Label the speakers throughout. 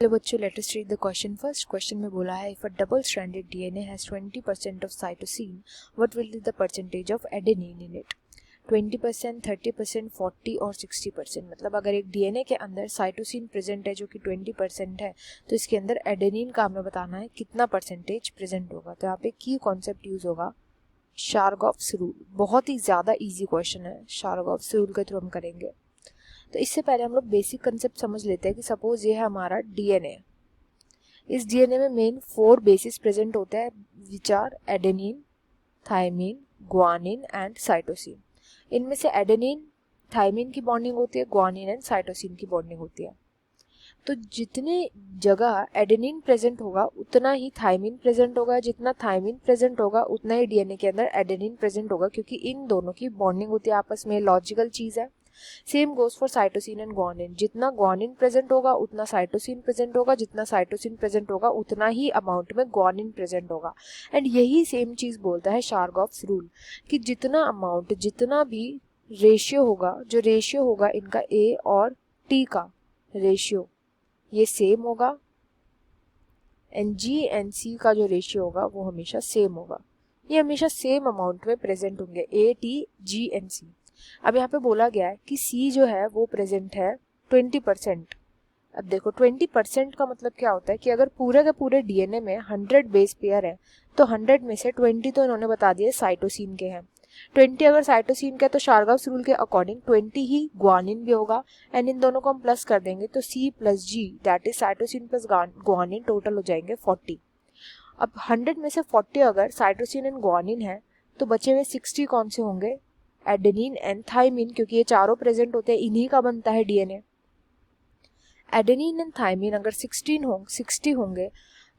Speaker 1: Hello बच्चों, let us read the question first. Question में बोला है if a double stranded DNA has 20% of cytosine what will be the percentage of adenine in it. 20%, 30%, 40 और 60%। मतलब अगर एक DNA के अंदर साइटोसिन प्रेजेंट है जो कि 20% है, तो इसके अंदर एडेनिन का हमें बताना है कितना परसेंटेज प्रेजेंट होगा। तो यहाँ पे की कॉन्सेप्ट यूज होगा शारगॉफ्स रूल। बहुत ही ज़्यादा ईजी क्वेश्चन है, शारगॉफ्स रूल के थ्रू हम करेंगे। तो इससे पहले हम लोग बेसिक कंसेप्ट समझ लेते हैं कि सपोज ये है हमारा डीएनए। इस डीएनए में मेन 4 बेसिस प्रेजेंट होते हैं which are adenine, thymine, guanine and cytosine. इनमें से एडेनिन थायमिन की बॉन्डिंग होती है, ग्वानिन एंड साइटोसिन की बॉन्डिंग होती है। तो जितने जगह एडेनिन प्रेजेंट होगा उतना ही थायमिन प्रेजेंट होगा, जितना थायमिन प्रेजेंट होगा उतना ही डीएनए के अंदर एडेनिन प्रेजेंट होगा, क्योंकि इन दोनों की बॉन्डिंग होती है आपस में, लॉजिकल चीज है। Same goes for cytosine and guanine. जितना ग्वानिन प्रेजेंट होगा उतना साइटोसिन प्रेजेंट होगा, जितना साइटोसिन प्रेजेंट होगा उतना ही अमाउंट में ग्वानिन प्रेजेंट होगा। एंड यही सेम चीज बोलता है शारगॉफ्स रूल कि जितना अमाउंट, जितना भी रेशियो होगा, जो रेशियो होगा इनका ए और टी का रेशियो ये सेम होगा, एंड जी एंड सी का जो रेशियो होगा वो हमेशा सेम होगा। ये हमेशा सेम अमाउंट में प्रेजेंट होंगे, ए टी जी एंड सी। अब यहाँ पे बोला गया है कि सी जो है वो प्रेजेंट है 20%। अब देखो 20% का मतलब क्या होता है कि अगर पूरे के पूरे डीएनए में 100 बेस पेयर है तो 100 में से 20 तो इन्होंने बता दिए साइटोसिन के हैं। 20 अगर साइटोसिन का है तो शारगॉफ्स रूल के अकॉर्डिंग 20 ही ग्वानिन भी होगा, एंड इन दोनों को हम प्लस कर देंगे तो C plus G that is cytosine plus guanine total हो जाएंगे 40। अब 100 में से 40 अगर साइटोसिन एंड ग्वानिन है तो बचे हुए 60 कौन से होंगे, एडेनिन एंड थायमिन, क्योंकि ये चारों प्रेजेंट होते हैं, इन्हीं का बनता है डीएनए। एडेनिन एंड थायमिन अगर 60 होंगे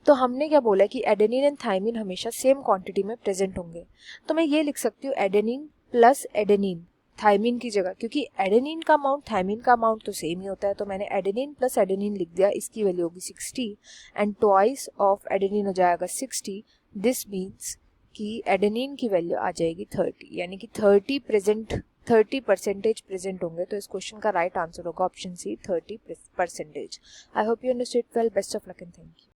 Speaker 1: तो हमने क्या बोला कि एडेनिन एंड थायमिन हमेशा सेम क्वांटिटी में प्रेजेंट होंगे। तो मैं ये लिख सकती हूँ एडेनिन प्लस एडेनिन थायमिन की जगह, क्योंकि एडेनिन का अमाउंट थायमिन का अमाउंट तो सेम ही होता है। तो मैंने एडेनिन प्लस एडेनिन लिख दिया, इसकी वैल्यू होगी 60 एंड ट्वाइस ऑफ एडेनिन हो जाएगा 60। दिस मीन्स कि एडेनिन की वैल्यू आ जाएगी 30, यानी कि 30% प्रेजेंट होंगे। तो इस क्वेश्चन का राइट आंसर होगा option C 30%। I hope you understood well. Best of luck and thank you.